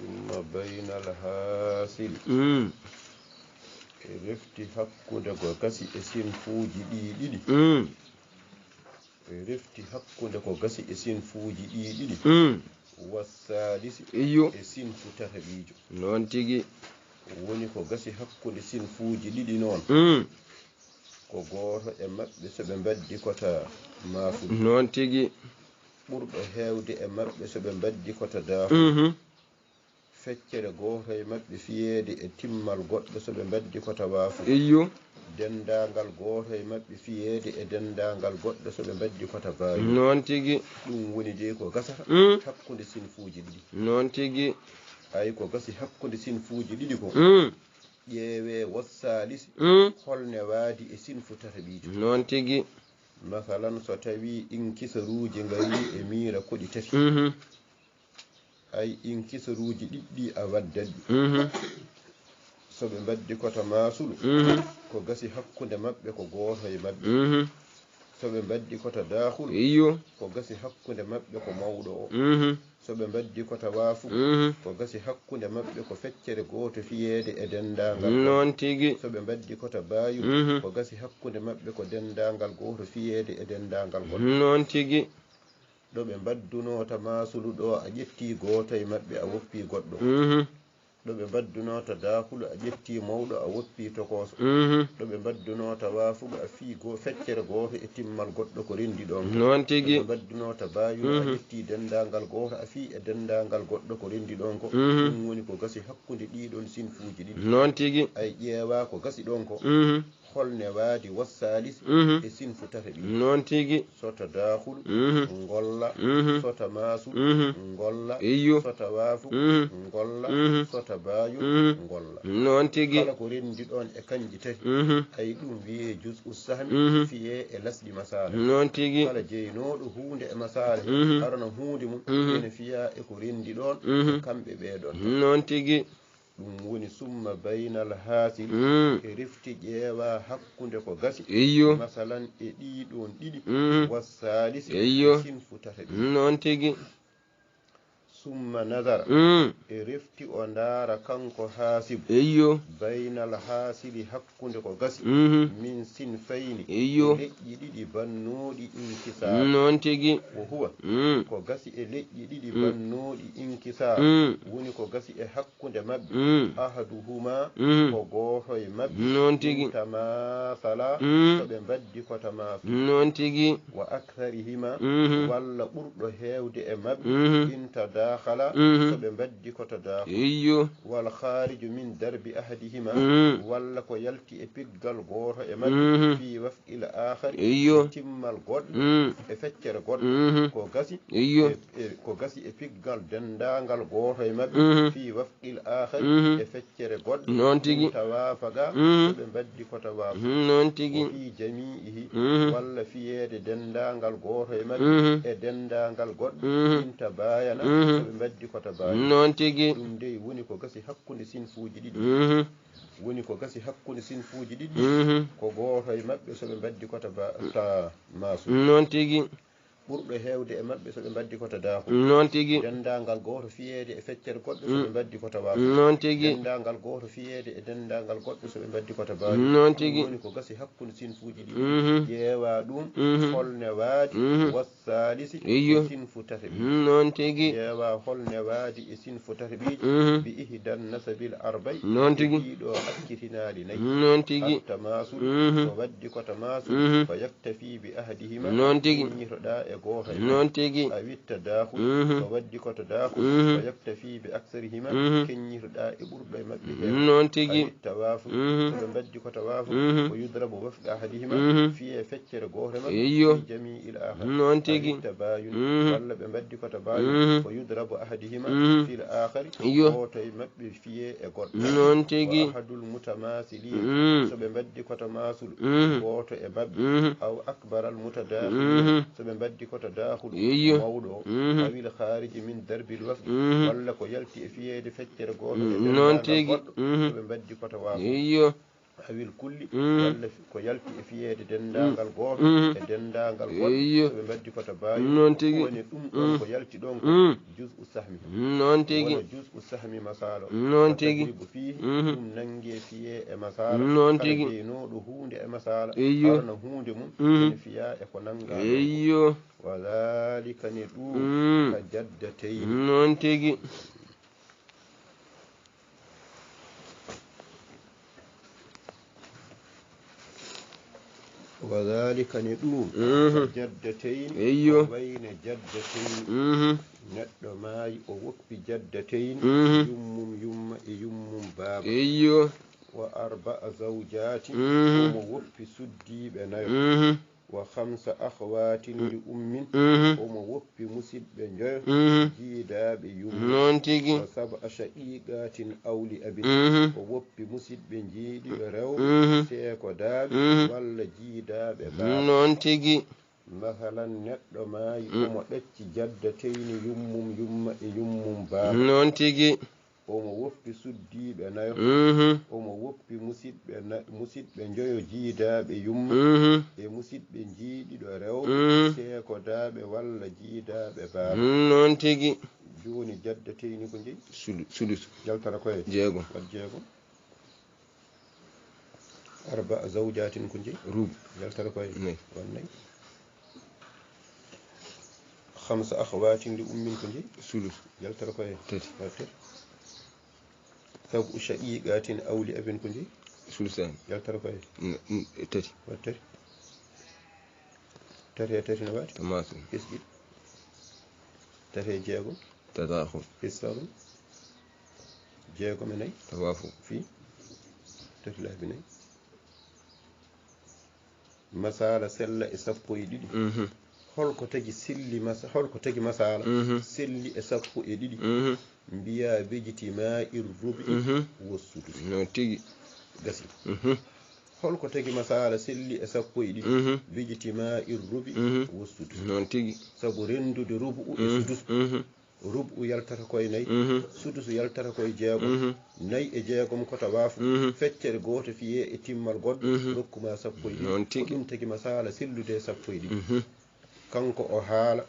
ثم بين الحاصل refti hakkunde ko gasi e sinfuuji ɗiɗi refti hakkunde ko gasi e sinfuuji ɗiɗi wassalisi e sinfu tataɓijo non tigi woni ko gasi hakkunde sinfuuji ɗiɗi noon ko gooto e maɓɓe so ɓe mbaddi kota maafude non tigi ɓurɗo heewde e maɓɓe so ɓe mbaddi kota daafude feccere gooto e maɓɓe fiyeede e timmal goɗɗo so ɓe mbaddi kota waafude iyo dendaangal gooto e maɓɓe fiyeede e dendaangal goɗɗo so ɓe mbaddi kota baawi non tigi ɗum woni de ko gasata hakkunde sinfuuji ɗiɗi non tigi ay ko gasi hakkunde sinfuuji ɗiɗi ko ƴeewe wassalisi holne waadi e sinfu tataɓijo non tigi masalan so tawi inkisaruuji ngari e miira koɗi tati ay inkisaruuji ɗiɗɗi a waddadi so ɓe mbaddi kota maasulu ko gasi hakkunde maɓɓe ko gooto e maɓɓe so ɓe mbaddi kota daahulu iyo ko gasi hakkunde maɓɓe ko mawɗo o so ɓe mbaddi kota waafu ko gasi hakkunde maɓɓe ko feccere gooto fiyeede e dendaangal non tigi so ɓe mbaddi kota baayuru ko gasi hakkunde maɓɓe ko dendaangal gooto fiyeede e dendaangal goɗɗo non tigi ɗo ɓe mbaddunota maasulu ɗo a ƴetti gooto e maɓɓe a woppi goɗɗo ɗo ɓe mbaddunota daahulu a ƴetti mawɗo a woppi tokoso ɗo ɓe mbaddunota waafugo a fii feccere gooto e timmal goɗɗo ko rendi ɗon non tigi ɓe mbaddunota baayuru a ƴetti dendaangal gooto a fii e dendaangal goɗɗo ko rendi ɗon ko ɗum woni ko gasi hakkunde ɗiɗon sinfuuji ɗiɗi non tigi ay ƴeewa ko gasi ɗon ko holne waadi wassalisi e sinfu tataɓi non tigi sota daahulu ngolla sota maasu ngolla iyo sota waafu ngolla sota baayu ngolla non tigi kala ko rendi ɗon e kanji tati ay ɗum wiye juz'u sahmi fiye e lasɗi masala non tigi kala jeynoɗo hunde e masala arana hunde mum ene fiya e ko rendi ɗon e kamɓe ɓeeɗon non tigi ɗum woni summa baynal haasil e refti ƴeewa hakkunde ko gasi iyo masalan e ɗiɗon ɗiɗi wassalisi iyo sinfu tataɓi non tigi summa nadara e refti o ndaara kanko haasibu iyo baynal haasili hakkunde ko gasi min sinfayni iyo leƴƴi ɗiɗi bannuɗi inkisar non tigi o huwa ko gasi e leƴƴi ɗiɗi bannuɗi inkisar woni ko gasi e hakkunde maɓɓe ahaduhuma ko gooto e maɓɓe non tigi tamasala so ɓe mbaddi ko tamasu non tigi wa aktharihima walla ɓurɗo heewde e maɓɓe intada khala so ɓe mbaddi ko tadahu iyo wal khariju min darbi ahadihima walla ko yalti e piggal gooto e maɓɓe fi waf'il akhar iyo timmal goɗɗo e feccere goɗɗo ko gasi iyo ko gasi e piggal dendaangal gooto e maɓɓe fi waf'il akhar e feccere goɗɗo non tigi tawafaga so ɓe mbaddi ko tawafu non tigi fi jami'ihi walla fiyeede dendaangal gooto e maɓɓe e dendaangal goɗɗo inta bayana so ɓe mbaddi ko tabayi non tigi ɗum nde woni ko gasi hakkunde sinfuuji ɗiɗi woni ko gasi hakkunde sinfuuji ɗiɗi ko gooto e maɓɓe so ɓe mbaddi ko ta maasu non tigi ɓurɗo heewde e maɓɓe so ɓe mbaddi ko ta daahu non tigi dendaangal gooto fiyeede e feccere goɗɗo so ɓe mbaddi ko ta waafu non tigi dendaangal gooto fiyeede e dendaangal goɗɗo so ɓe mbaddi ko ta baawi non tigi woni ko gasi hakkunde sinfuuji ɗiɗi ƴeewa ɗum holne waadi wassalisi iyo sinfu tataɓi non tigi ƴeewa holne waadi e sinfu tataɓiiji bi ihdan nasabil arbay non tigi ɗiɗo akkitinaali nayi non tigi tamasul so waddi ko tamasul fa yaktafi bi ahadihima non tigi ñitoɗa e gooto e non tigi a witta daahul so waddi ko to daahul fa yaktafi bi aksarihima keññitoɗa e ɓurɗo e maɓɓe non a tigi witta waafu so ɓe mbaddi ko to waafu ko yudrabu wafqa ahadihima fiye feccere gooto e maɓɓe iyo fi jami'il akhar non tigi a witta bayun walla ɓe mbaddi ko to bayun ko yudrabu ahadihima fil akhari iyo gooto e maɓɓe fiye e goɗɗo non tigi wa ahadul mutamasilin so ɓe mbaddi ko to masul gooto e maɓɓe aw akbaral mutadakhilin so ɓe mbaddi ko to daahul iyo mawɗo awil khariji min darbil wafdi walla ko yalti e fiyeede feccere gooto e non tigi goɗɗo so ɓe mbaddi ko to waafu iyo awil kulli walla ko yalti e fiyeede denndaangal gooto e denndaangal goɗɗo so ɓe mbaddi kota baawi woni ɗum ɗon ko yalti ɗon ko jus u sahmi noon tigi wona jus u sahmi masala noon tigi bo fii ɗum nangi e fiye e masala noon tigi jeynoɗo huunde e masala eyyo harna huunde mum ene fiya e ko nanga eyyo wa dhalika ni ɗum ka jaddatayni noon tigi وذلك ندوم جدتين بين جدتين neɗɗo maayi o woppi jaddateyn yummum baaba wa arba'a zawjatin omo woppi suddiɓe nayo wa khamsa akhwatin li ummin omo woppi musidɓe njoyo jiidaɓe yummu wa sab'a shaqiqatin awli abin o woppi musidɓe jiiɗiɓe rewɓe seeko daaɓe walla jiidaɓe baaba non tigi masalan neɗɗo maayi omo ɗacci jaddateyni yummum yumma e yummum baaba non tigi omo woppi suddiɓe nayo omo woppi musidɓe njoyo jiidaɓe yumma e musidɓe jiiɗiɗo rewɓe seeko daaɓe walla jiidaɓe baaba non tigi joni jaddateyni ko jeyi sudus jaltara koye jeego arba zawjatin ko jeyi rub jaltara koye wonnay خمس أخوات لأم كنجي ثلث يلتر كوي تتر سبع شقيقات أو لأب كنجي ثلثان يلتر كوي تتر تر نبات تماثل اسجد تر جيغو تداخل اسفل جيغو مني توافق في تر بني مسألة سلة إسفو يدي holko tagi silli holko tagi masala silli e sappo e ɗiɗi mbiya bejiti ma irrubi wossudus no tigi gasi holko tagi masala silli e sappo e ɗiɗi bejiti ma irrubi wossudus non tigi sabu rendude rubu e sudus rubu yaltata koye nayi sudus yaltata koye jeegom nayi e jeegom kota waafu feccere goto fiye e timmal goɗɗo rokkuma sappo e ɗiɗi ko ɗum tagi masala sillude sappo e ɗiɗi kanko o haala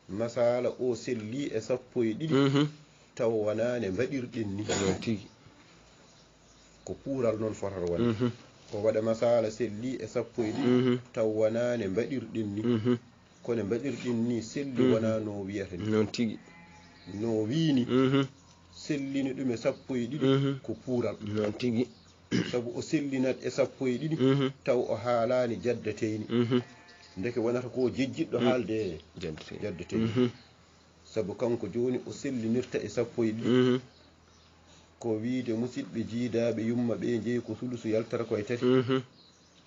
masala o selli e sappo e ɗiɗi taw wonane mbaɗirɗen ni non tigi ko puural noon fotata wonde o waɗa masala selli e sappo e ɗiɗi taw wonane mbaɗirɗen ni kono mbaɗirɗen ni selli wona no wiyata ni non tigi no wiini sellini ɗum e sappo e ɗiɗi ko puural non tigi sabu o sellinat e sappo e ɗiɗi taw o haalani jaddateyni ndeke wonata ko jejjiɗɗo haalde jaddete sabu kanko joni o sellinirta e sappo e ɗiɗi ko wiide musidɓe jiidaɓe yumma ɓe jeeyi ko sulusu yaltata koye tati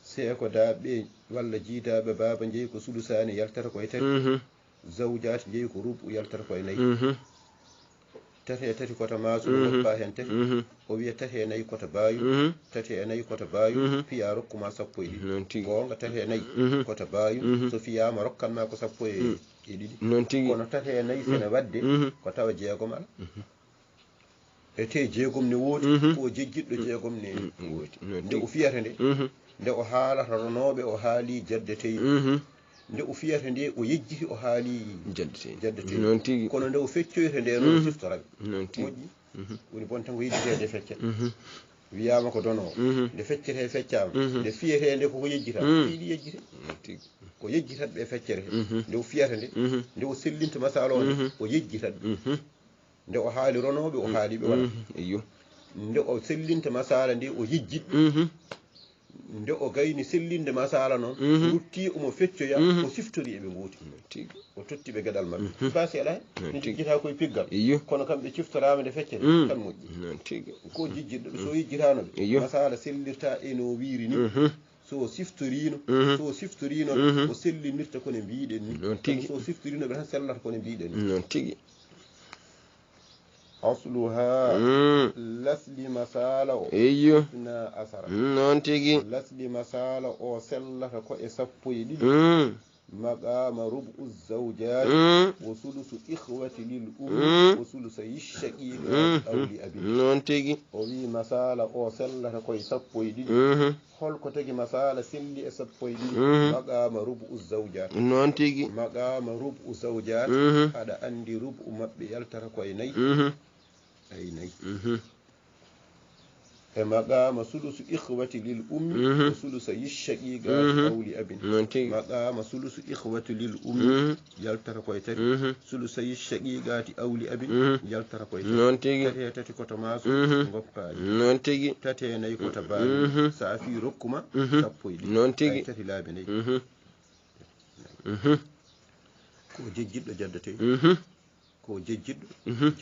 seeko daaɓe walla jiidaɓe baaba jeeyi ko sulusani yaltata koye tati zawjati jeeyi ko rubu yaltata koye nayyi tati e tati kota maasu woppa hen tati o wiya tati e nayyi kota baayu tati e nayyi kota baayu fiya rokkuma sappo e ɗiɗi gonga tati e nayyi kota baayu so fiyama rokkanma ko sappo e ɗiɗi kono tati e nayyi sene wadde ko tawa jeegom ala ete jeegom ne woodi ko jejjiɗɗo jeegom ne woodi nde o fiyata nde o haalata ronoɓe o haali jaddateyi nde o fiyata nde o yejjiti o haali jaddete kono nde o feccoyta nde noon siftoraɓe moƴƴi woni bon tan ko yejjitede feccere wiyama ko dono nde feccete feccama nde fiyete nde koko yejjita fiiɗi yejjite ko yejjitat ɓe feccere nde o fiyata nde o sellinta masala o o yejjitat nde o haali ronoɓe o haaliɓe wona nde o sellinta masala nde o yejjit nde o gayni sellinde masala noon rutti omo feccoya o siftori eɓe gooti o totti ɓe gueɗal mabɓe basi ala ne jejjita koye piggal kono kamɓe ciftorama nde feccere tan moƴƴi ko jejjiɗɗo so yejjitanoɓe masala sellirta e no wiiri ni so siftorino o sellinirta kone mbiɗen ni so siftorinoɓe tan sellata kone mbiɗen ni asluha lasli masala o na asara non tigi lasli masala o sellata ko e sappo e ɗiɗi مقام ربع الزوجات وثلث إخوة للأم وثلثي الشقيقات أو لأب non tigi وي مسألة أو سلة كوي سبوي دي هل كتجي مسألة سلي سبوي دي مقام ربع الزوجات non tigi مقام ربع الزوجات هذا عندي ربع مبي يلتر كوي ني أي ني مقام ثلث إخوة للأم وثلثي الشقيقات أو لأب مقام ثلث إخوة للأم يلتر كويتر ثلثي الشقيقات أو لأب يلتر كويتر تاتي تاتي كوتماسو غوبالي non tigi تاتي ناي كوتبالي سافي ركما سابوي non tigi تاتي لابني ko jejjiddo jaddate ko jejjiddo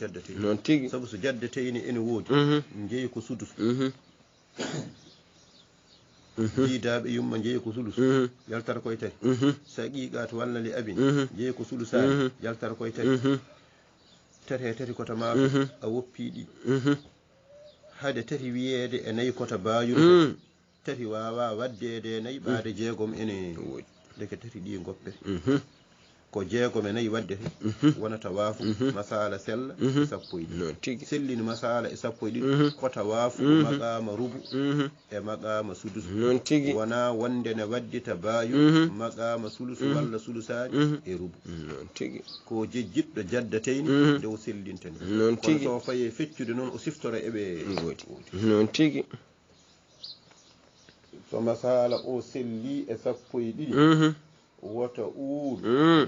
jaddate non tigi sabu so jaddate ni ene woodi njeyi ko sudus jiidaaɓe yumma njeyi ko sulus yaltata koye tati saqiiqat walla li abin njeyi ko sulusaani yaltata koye tati tati tati kota maaɗo a woppiiɗi hade tati wiyeede e nayi kota baayuno tati waawa waddeede nayi ɓaade jeegom ene deke tati ɗi goppe ko jeegom e nayi waddete wonata waafu masala sella sappo e ɗiɗi sellini masala e sappo e ɗiɗi kota waafu maqama rubu e maqama sudus wona wonde ne waddita baayu maqama sulusu walla sulusani e rubu ko jejjiɗɗo jaddateyni ndew sellinteni kono so faye feccude noon o siftora eɓe non tigi so masala o selli e sappo e ɗiɗi wota uul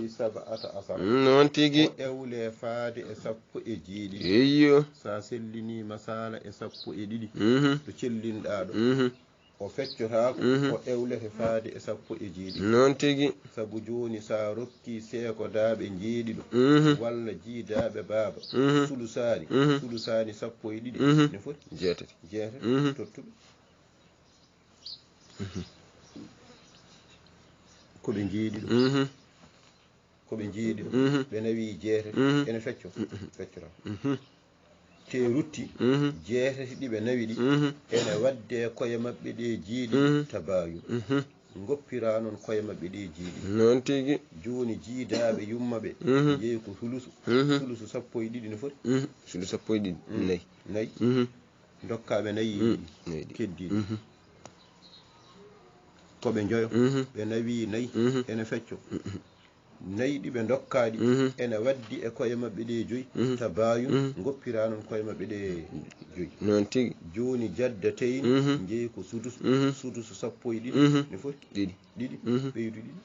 ɗi sab'ata asara non tigi o ewle faade e sappo e jeeɗiɗi eyyo sa sellini masala e sappo e ɗiɗi to cellinɗa ɗo o feccotako o ewlete faade e sappo e jeeɗiɗi non tigi sabu joni sa rokki seeko daaɓe jeeɗiɗo walla jiidaɓe baaba sulusani sappo e ɗiɗi ne foti jeetati tottuɓe koɓe jeeɗi ɗo koɓe jeeɗi ɗo ɓe nawi jeetati ene feccora te rutti jeetati ɗi ɓe nawi ɗi ene wadde koye maɓɓe ɗe jeeɗi tabayu goppira noon koye maɓɓe ɗe jeeɗi non tigi joni jiidaɓe yumma ɓe jeeyi ko sulusu sappo e ɗiɗi ne foti sulusu sappo e ɗiɗi nayi dokkaɓe nayi keddiɗi koɓe joyo ɓe nawi nayi ene fecco nayi ɗi ɓe dokkaɗi ene waddi e koye maɓɓe ɗe joyi tabayu goppira noon koye maɓɓe ɗe joyi non tigi joni jaddateyni jeeyi ko sudusu sappo e ɗiɗi ne foti ɗiɗi ɓeydu ɗiɗi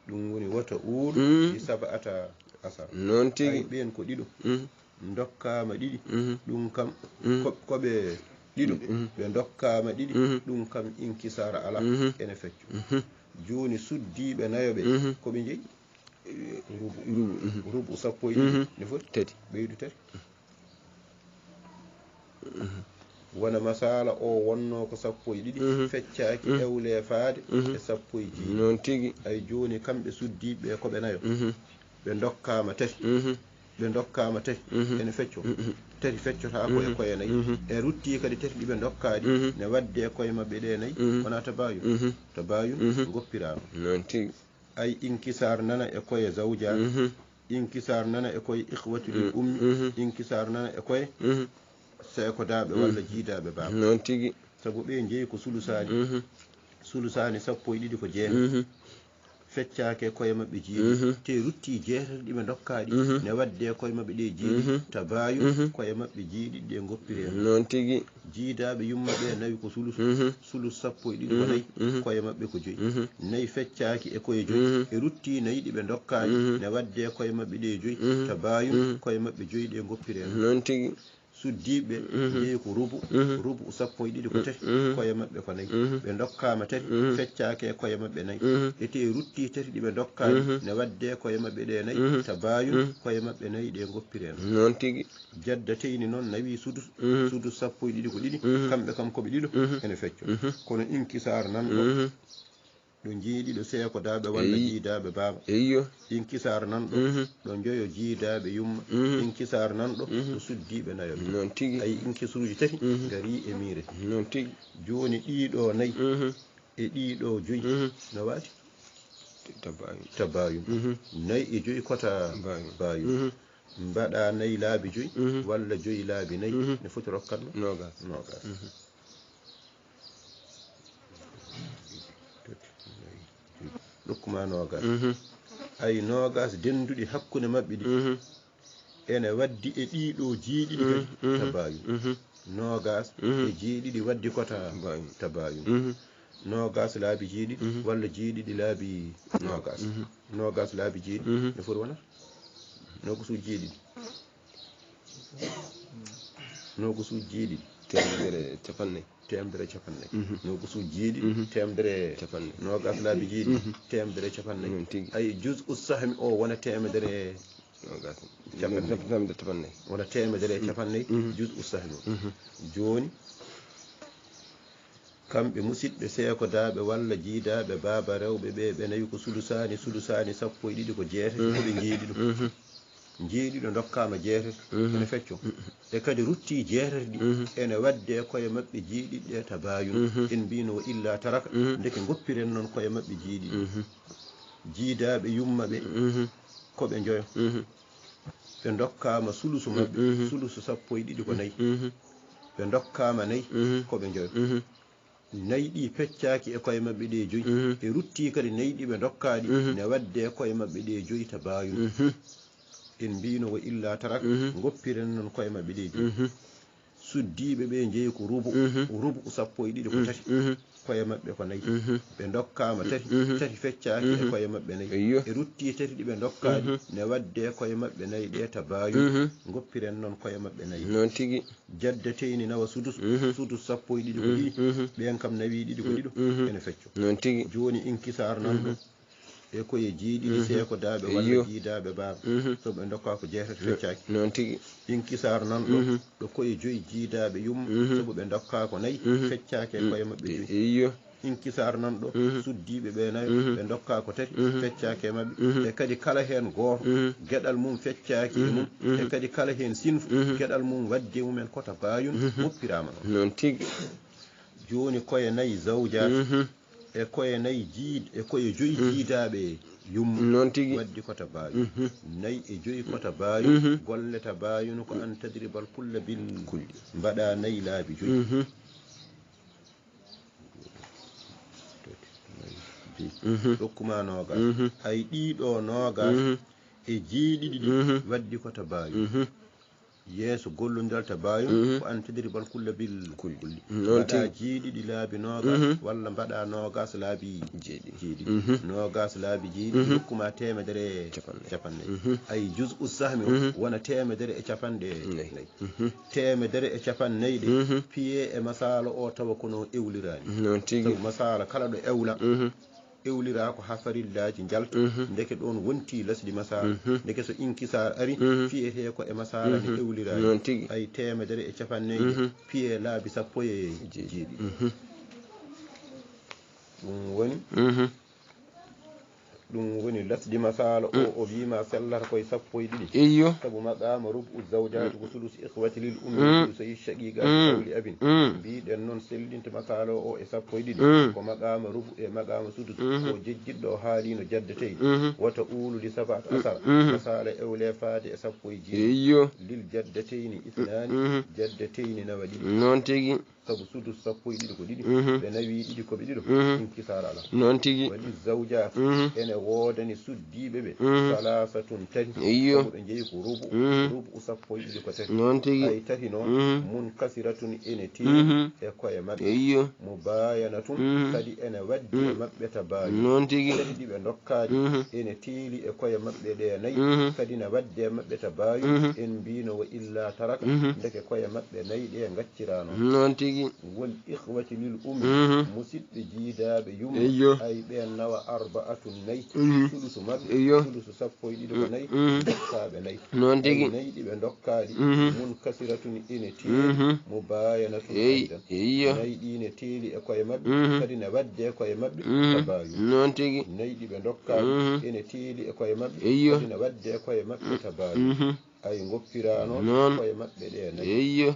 ɗum woni wota uul ɗi sab'ata asara non tigi ɓen ko ɗiɗo dokkama ɗiɗi ɗum kam koɓe ɗiɗo ɓe dokkama ɗiɗi ɗum kam inkisara ala ene fecco joni suddiɓe nayoɓe koɓe jeeyi rubu sappo e ɗiɗi ne foti tati ɓeydu tati wona masala o wonno ko sappo e ɗiɗi feccaki ewle faade e sappo e jeeɗi non tigi ay joni kamɓe suddiɓe koɓe nayo ɓe dokkama tati ene fecco tati feccota ko e koye nayyi e rutti kadi tati ɗiɓe dokkaɗi ne wadde koye maɓɓe ɗe nayyi wona tabayu goppirama non tigi ay inkisar nana e koye zawja inkisar nana e koye ikhwatu lil ummi inkisar nana e koye seeko daɓe walla jiidaɓe baba non tigi sabu ɓe jeeyi ko sulusani sappo e ɗiɗi ko feccake koye maɓɓe jeeɗi te rutti jeetati ɗiɓe dokkaɗi ne wadde koye maɓɓe ɗe jeeɗi tabayu koye maɓɓe jeeɗi ɗe goppire non tigi jiidaɓe yummaɓe nawi ko sulus sappo e ɗiɗi ko nayyi koye maɓɓe ko joyi nayi feccaki e koye joyi e rutti nayi ɗiɓe dokkaɗi ne wadde koye maɓɓe ɗe joyi tabayu koye maɓɓe joyi ɗe goppire non tigi suddiɓe jeeyi ko rubu sappo e ɗiɗi ko tati koye maɓɓe ko nayyi ɓe dokkama tati feccake koye maɓɓe nayyi ete rutti tati ɗiɓe dokkani ne wadde koye maɓɓe ɗe nayyi tabayu koye maɓɓe nayyi ɗe goppire non tigi jaddateyni noon nawi sudus sappo e ɗiɗi ko ɗiɗi kamɓe kam koɓe ɗiɗo ene fecco kono inkisar nanɗo ɗo jeeɗiɗo seeko daɓe walla jiidaɓe baba eyyo inkisar nanɗo ɗo joyo jiidaɓe yumma inkisar nanɗo ɗo suddiɓe nayoɓe non tigi ay inkisuruji tati gari e miire non tigi joni ɗiɗo nayyi e ɗiɗo joyi no waati tabayun nayi e joyi kota bayun mbaɗa nayi laabi joyi walla joyi laabi nayi ne foti rokkatno nogas ɗokkuma nogas ay nogas denduɗi hakkude maɓɓe ɗi ene waddi e ɗiɗo jiiɗiɗi kadi tabayun nogas e jiiɗiɗi waddi kota tabayun nogas laabi jiiɗiɗi walla jiiɗiɗi laabi nogas laabi jiiɗi ne foti wona nogusuji jiiɗiɗi nogusuji jiiɗiɗi temedere capannayyi nogusuji jiiɗiɗi temedere nogas laabi jiiɗi temedere capannayyi ay jus sahmi o wona temedere capannayyi wona temedere capannayyi jus sahmi o joni kamɓe musidɓe seekodaɓe walla jiidaɓe baaba rewɓe ɓe nayi ko sulusani sappo e ɗiɗi ko jeetati koɓe jiiɗi ɗum jiiɗiɗo dokkama jeetati ene fecco e kadi rutti jeetati ɗi ene wadde koye maɓɓe jiiɗiɗɗe tabayun en mbino illa taraka ndeke goppiren noon koye maɓɓe jiiɗiɗi jiidaɓe yummaɓe koɓe joyo ɓe dokkama sulusu maɓɓe sulusu sappo e ɗiɗi ko nayyi ɓe dokkama nayyi koɓe joyo nayi ɗi peccaki e koye maɓɓe ɗe joyi e rutti kadi nayi ɗi ɓe dokkaɗi ne wadde koye maɓɓe ɗe joyi tabayun en mbino wo illa taraka goppiren noon koye maɓɓe ɗe joyi suddiɓe ɓe jeeyi ko rubu sappo e ɗiɗi ko tati koye maɓɓe ko nayyi ɓe dokkama tati feccaki e koye maɓɓe nayyi e rutti tati ɗi ɓe dokkaɗi ne wadde koye maɓɓe nayyi ɗe tabayun goppiren noon koye maɓɓe nayyi non tigui jaddeteyni nawa sudus sappo e ɗiɗi ko ɗiɗi ɓen kam nawi ɗiɗi ko ɗiɗo ene fecco non tigui joni inkisar nan ɗo e koye jiiɗiɗi seekodaɓe walla jiidaɓe baaba so ɓe dokka ko jeetati feccaki non tigui inkisar nan ɗo koye joyi jiidaɓe yumma sobo ɓe dokka ko nayyi feccaki e koye maɓɓe joyi inkisar nan ɗo suddiɓe ɓe nayo ɓe dokka ko tati feccaki e maɓɓe e kadi kala hen goto gueɗal mum feccaki e mum e kadi kala hen sinfu gueɗal mum wadde mumen kota bayun woppirama non tigui joni koye nayyi zawjati e koye nayyi e koye joyi jiidaɓe yumma non tigui waddi kota bayun nayyi e joyi kota bayun golleta bayun ko an tadribal kulla bil kulli mbaɗa nayyi laabi joyi ɗokkuma nogas hay ɗiɗo nogas e jiiɗiɗi ɗi waddi kota bayun yeeso gollodiral tabayun ko an tadribal kulla bil kulli mbaɗa jiiɗiɗi laabi nogas walla mbaɗa nogas laabi jiiɗiɗi nogas laabi jiiɗiɗi ɗokkuma temedere capannayyi ay jus sahmi wona temedere e capanɗe nayyi temedere e capannayyi ɗe piye e masala o tawa kono ewlirani sabu masala kala ɗo ewla ewlira ko ha farillaji jalta ndeke ɗon wonti lesdi masala ndeke so inkisar ari fiyete ko e masala ne ewlirani ay temedere e capannayyi piye laabi sappo e jeeɗiɗi ɗum woni lesdi masala o wima sellata koye sappo e ɗiɗi saabu maqama rubu zawjati ko sulus ikhwati lil ummi so yi shaqiqati qawli abin mbiɗen noon sellinta masala o e sappo e ɗiɗi ko maqama rubu e maqama sudus ko jejjiɗɗo haalino jaddeteyɗi wata ulude sabat asara masala ewle faade e sappo e jeeɗiɗi lil jaddeteyni ithnani jaddeteyni nawa ɗiɗi non tigui sabu sudus sappo e ɗiɗi ko ɗiɗi ɓe nawi ɗiɗi koɓe ɗiɗo inkisar ala non tigui waɗi zawjati ene woodani suddiɓe ɓe salasatun tati sabu ɓe jeeyi ko rubu sappo e ɗiɗi ko tati non tigui ay tati noon mun kasiratun ene teeri e koye maɓɓe mo bayanatun kadi ene waddi e maɓɓe tabayun non tigui tati ɗi ɓe dokkaji ene teeli e koye maɓɓe ɗe nayyi kadi ne wadde e maɓɓe tabayun en mbino wo illa taraka ndeke koye maɓɓe nayyi ɗe gaccirano non tigui wol ikhwati lil ummi musidɓe jiidaɓe yumma ay ɓen nawa arba'atun nayyi sulusu maɓɓe sulusu sappo e ɗiɗi ko nayyi dokkaɓe nayyi non tigui nayyi ɗi ɓe dokkaɗi mun kasiratun ene teeli mo bayanatun aydan nayyi ɗi ne teeli e koye maɓɓe kadi ne wadde koye maɓɓe tabayun non tigui nayyi ɗi ɓe dokkaɗi ene teeli e koye maɓɓe kadi ne wadde koye maɓɓe tabayun ay goppirano koye maɓɓe ɗe nayyi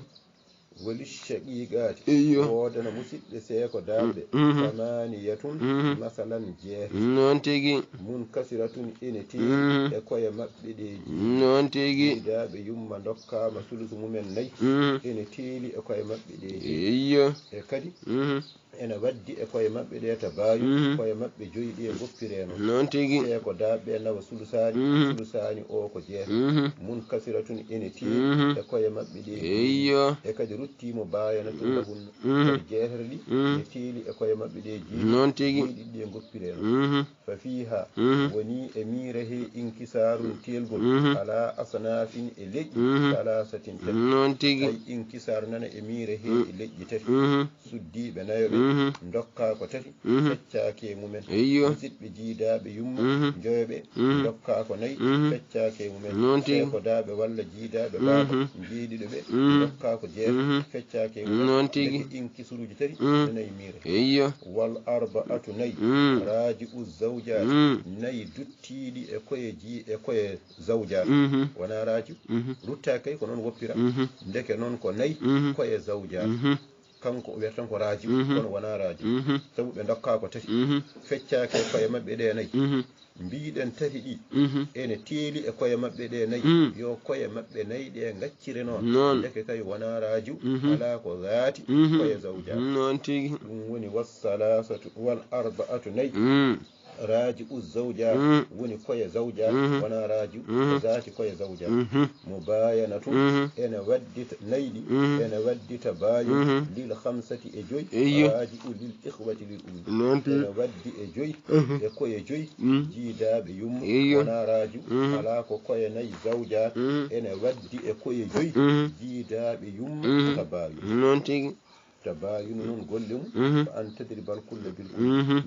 wali shaqiqati iyo wodana musidɓe seeko daaɓe samaniyatun masalan jeehe non tigi mun kasiratun ene teeɗi e koye maɓɓe ɗeji non tigi daaɓe yumma dokkama sulusu mumen nayyi ene teeli e koye maɓɓe ɗeji iyo e kadi ene waddi e koye maɓɓe ɗe tabayu koye maɓɓe joyiɗi e goppireno non tigi seeko daaɓe nawa sulusani o ko jeehe mun kasiratun ene teeɗi e koye maɓɓe ɗeji iyo e kadi ruttimo bayana tun lahunno kadi jeehere ɗi ne teeli e koye maɓɓe ɗe non tigi joyiɗiɗi ɗe goppireno fa fiha woni e miira he inkisarun telgol ala asnafin e leƴƴi salasatin tati non tigi ay inkisar nana e miira he e leƴƴi tati suddiɓe nayoɓe dokka ko tati feccake mumen musidɓe jiidaɓe yumma joyoɓe dokka ko nayyi feccake mumen seeko daaɓe walla jiidaɓe baaba jeeɗiɗo ɓe dokka ko jeeto feccake mumen deke inkisuruji tati nanayi miira wal arba'atu nayyi raji u zawjati nayyi duttiɗi e koye zawjat wona raji rutta kay ko noon woppira deke noon ko nayyi koye zawjat kanko o wiyata tan ko raji kono wona raji sabu ɓe dokka ko tati feccake koye maɓɓe ɗe nayyi mbiɗen tati ɗi ene teeli e koye maɓɓe ɗe nayyi yo koye maɓɓe nayyi ɗe gaccire noon deke kay wona raji ala ko zaati koye zawjat ɗum woni wassalasatu wal arba'atu nayyi raji u zawjat woni koye zawjat wona raji ko zaati koye zawjat mubayanatu ene waddita nayɗi ene waddita bayu lil khamsati e joyi raji u lil ikhwati lil ummi ene waddi e joyi e koye joyi jiidaɓe yumma wona raji ala ko koye nayyi zawjat ene waddi e koye joyi jiidaɓe yumma tabayu tabayunu noon golle mum ko an tadribal kulla bil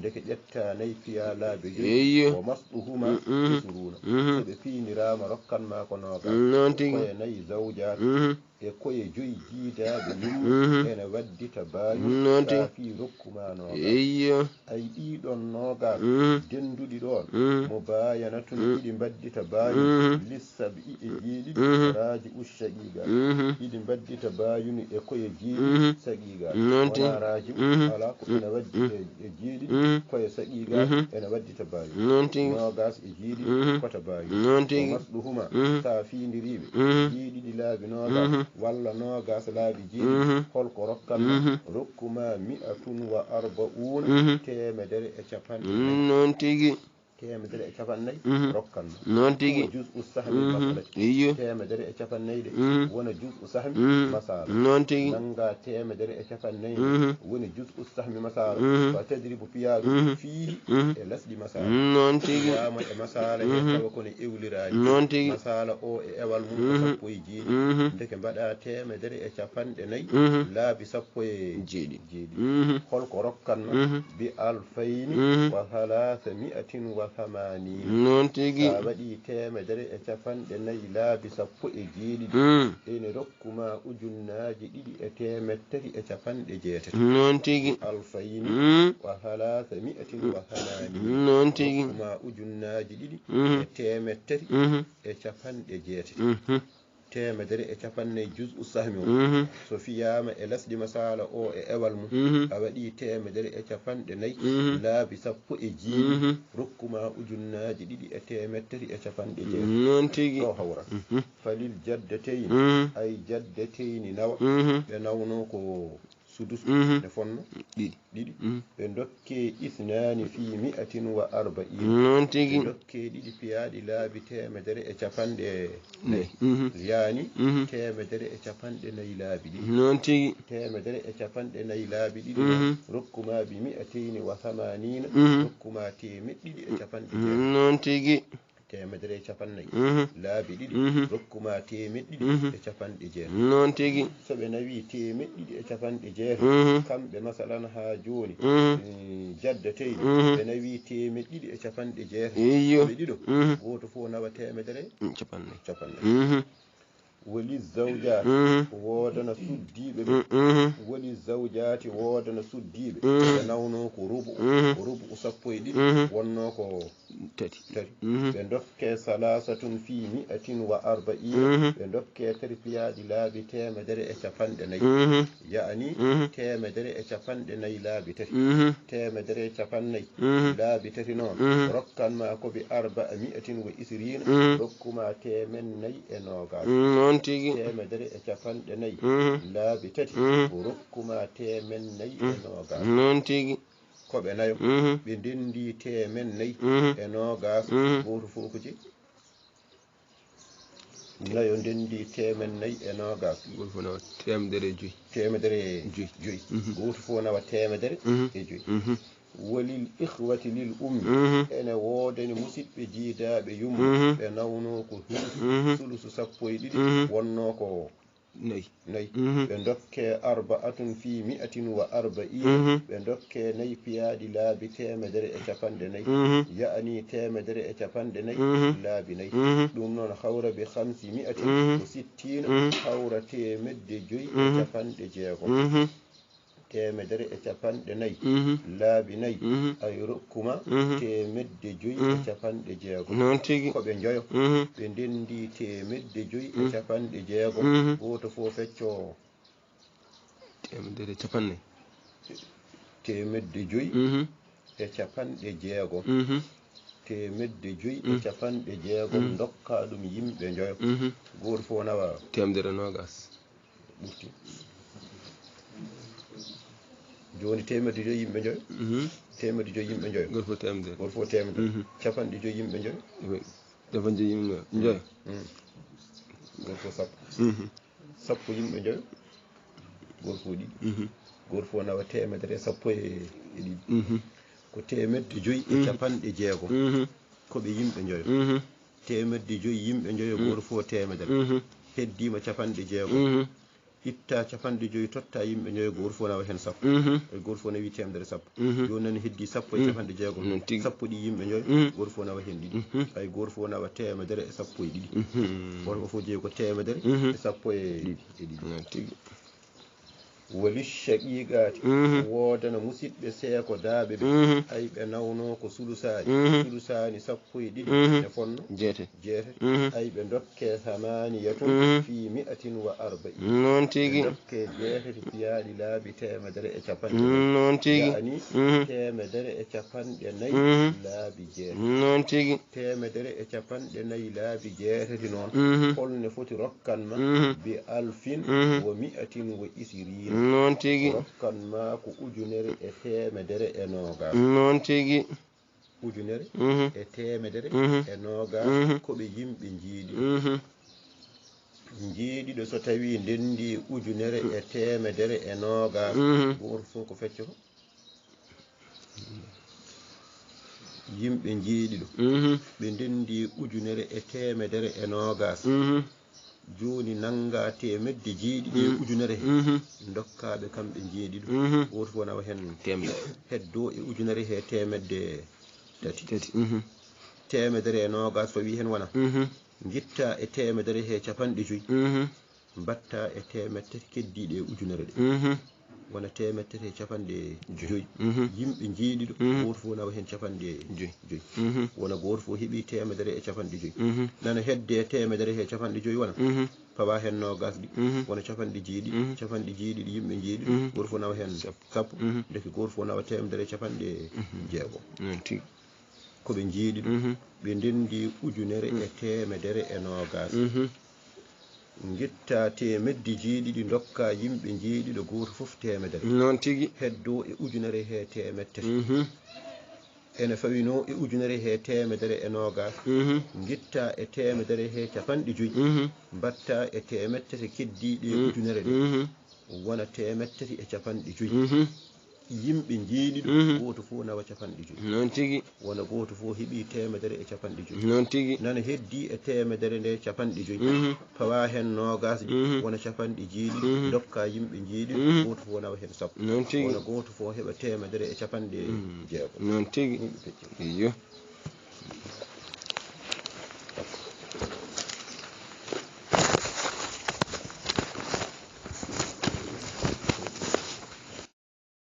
deke ƴetta nayyi piya laabe joyi o masɗuhuma isuruna so ɓe piinirama rokkanma ko noga koye nayyi zawjat e koye joyi jiidaɓe yumma ene waddi tabayu saafi rokkuma noga ay ɗiɗon noga denduɗi ɗon mo bayanatun ɗiɗi mbaddi tabayu lissabi e jeeɗiɗi raji ushaqiga ɗiɗi mbaddi tabayuni e koye jeeɗi saqiga wona raji ala ko ene waddi e jeeɗiɗi koye saqiga ene waddi tabayu nogas e jeeɗiɗi ko tabayu o masɗuhuma sa findiriɓe jeeɗiɗi laabi nogas walla nogas laabi jeeɗiɗi holko rokkanma rokkuma mi'atun wa arba'una temedere e capanɗe temedere e capannayyi rokkanma non tigi juz u sahmi masalati temedere e capannayyi de wona juz u sahmi masala non tigi nanga temedere e capannayyi woni juz u sahmi masala fa tadribu piyaɗu fiihi e lasɗi masala non tigi wama e masala he tawa kono ewliraji non tigi masala o e ewal mum ko sappo e jeeɗi deke mbaɗa temedere e capanɗe nayyi laabi sappo e jeeɗi holko rokkanma bi alfayni wa halatha mi'atin wa non tigi sa waɗi temedere e capanɗe nayyi laabi sappo e jeeɗiɗi ene rokkuma ujunnaji ɗiɗi e temettati e capanɗe jeetati non tigi alfayni wa halatha mi'atin wa hamanina non tigi rokkuma ujunnaji ɗiɗi e temettati e capanɗe jeetati temedere e capannayyi juz u sahmi o so fiyama e lasɗi masala o e ewal mum a waɗi temedere e capanɗe nayyi laabi sappo e jeeɗi rokkuma ujunnaji ɗiɗi e temettati e capanɗe jeetati non tigi ɗo hawra falil jaddateyni ay jaddateyni nawa ɓe nawno ko sudus ne fonno ɗiɗi ɓe dokke isnani fi mi'atin wa arba'in non tigi ɓe dokke ɗiɗi piyaɗi laabi temedere e capanɗe nayyi yani temedere e capanɗe nayyi laabi ɗiɗi non tigi temedere e capanɗe nayyi laabi ɗiɗi rokkuma bi mi'atayni wa hamanina rokkuma temeɗɗiɗi e capanɗe non tigi temedere e capannayyi laabi ɗiɗi rokkuma temeɗɗiɗi e capanɗe jeetati non tigi so ɓe nawi temeɗɗiɗi e capanɗe jeetati kamɓe masalan ha joni jaddateyni ɓe nawi temeɗɗiɗi e capanɗe jeetati ɓe ɗiɗo goto fo nawa temedere capannayyi woli zawjat wodana suddiɓe ɓe woli zawjati wodana suddiɓe ɓe nawno ko rubu sappo e ɗiɗi wonno ko tati ɓe dokke salasatun fi mi'atin wa arba'ina ɓe dokke terpiyaɗi laabi temedere e capanɗe nayyi ya'ani temedere e capanɗe nayyi laabi tati temedere e capannayyi laabi tati noon rokkanma ko bi arba'a mi'atin wa isrina rokkuma temen nayyi e nogas noon tigi temedere e capanɗe nayyi laabi tati rokkuma temen nayyi e nogas noon tigi koɓe nayo ɓe ndendi temen nayyi e nogas goto fof ko je nayo ndendi temen nayyi e nogas goto fof nawa temedere joyyi joyyi goto fof nawa temedere e joyyi walil ihwati lil ummi ene wodani musidɓe jiidaɓe yumma ɓe nawno ko sulusu sappo e ɗiɗi wonno ko nayyi ɓe dokke arba'atun fi mi'atin wa arba'ina ɓe dokke nayyi piyaɗi laabi temedere e capanɗe nayyi ya'ani temedere e capanɗe nayyi laabi nayyi ɗum noon hawra bi hamsi mi'atin ko sittina hawra temedde joyyi e capanɗe jeegom temedere e capanɗe nayyi laabi nayyi ay rokkuma temedde joyyi e capanɗe jeegom noon tigi koɓe joyo ɓe ndendi temedde joyyi e capanɗe jeegom goto fof fecco temedere capannayyi temedde joyyi e capanɗe jeegom temedde joyyi e capanɗe jeegom dokka ɗum yimɓe joyo goto fof nawa temedere nogas ɓurti joni temedde joyyi yimɓe joyo temedde joyyi yimɓe joyo goto fof temedere capanɗe joyyi yimɓe joyo capanɗe yimɓe joyo goto fof sappo sappo yimɓe joyo goto fof ɗiɗi goto fof nawa temedere sappo e ɗiɗi ko temedde joyyi e capanɗe jeegom koɓe yimɓe joyo temedde joyyi yimɓe joyo goto fof temedere heddima capanɗe jeegom itta capanɗe joyyi totta yimɓe joyo goto fof nawa hen sappo goto fof nawi temedere sappo joni nani heddi sappo e capanɗe jeegom sappo ɗi yimɓe joyo goto fof nawa hen ɗiɗi hay goto fof nawa temedere e sappo e ɗiɗi woto fof jeeyi ko temedere e sappo e ɗiɗi wali shaqiqati wodana musidɓe seeko daaɓe ɓe ay ɓe nawno ko sulusani sappo e ɗiɗi e fonno jeetati ay ɓe dokke samaniyatun fi mi'atin wa arba'in noon tigi dokke jeetati piyaɗi laabi temedere e capanɗe noon tigi yani temedere e capanɗe nayyi laabi jeetati noon tigi temedere e capanɗe nayyi laabi jeetati noon holne foti rokkanma bi alfin wa mi'atin wa isrina noon tigi rokkanma ko ujunere e temedere e nogas noon tigi ujunere e temedere e nogas koɓe yimɓe jiiɗiɗo so tawi ndendi ujunere e temedere e nogas goto fof ko fecco ko yimɓe jiiɗiɗo ɓe ndendi ujunere e temedere e nogas joni nanga temedde jeeɗiɗi ujunere he dokkaɓe kamɓe jeeɗiɗo goto fof nawa hen heddo e ujunere he temedde tati temedere e nogas fawi hen wona guitta e temedere he capanɗe joyyi mbatta e temed tati keddiɗe e ujunere ɗe wona temed tati e capanɗe joyyi yimɓe jeeɗiɗo goto fof nawa hen capanɗe joyyi wona goto fof heeɓi temedere e capanɗe joyyi nana hedde temedere he capanɗe joyyi wona pawa hen nogas ɗi wona capanɗe jeeɗiɗi yimɓe jeeɗiɗo goto fof nawa hen sappo deke goto fof nawa temedere e capanɗe jeegom koɓe jeeɗiɗo ɓe ndendi ujunere e temedere e nogas guitta temedde jeeɗiɗi dokka yimɓe jeeɗiɗo goto fof temedere noon tigi heddo e ujunere he temed tati ene fawino e ujunere he temedere e nogas guitta e temedere he capanɗe joyyi mbatta e temed tati keddiɗe e ujunere ɗe wona temed tati e capanɗe joyyi yimɓe jeeɗiɗo goto fof nawa capanɗe joyyi noon tigi wona goto fof heeɓi temedere e capanɗe joyyi noon tigi nana heddi e temedere nde capanɗe joyyi pawa hen nogas ɗi wona capanɗe jeeɗiɗi dokka yimɓe jeeɗiɗo goto fof nawa hen sappo noon tigi wona goto fof heeɓa temedere e capanɗe jeegom noon tigi iyo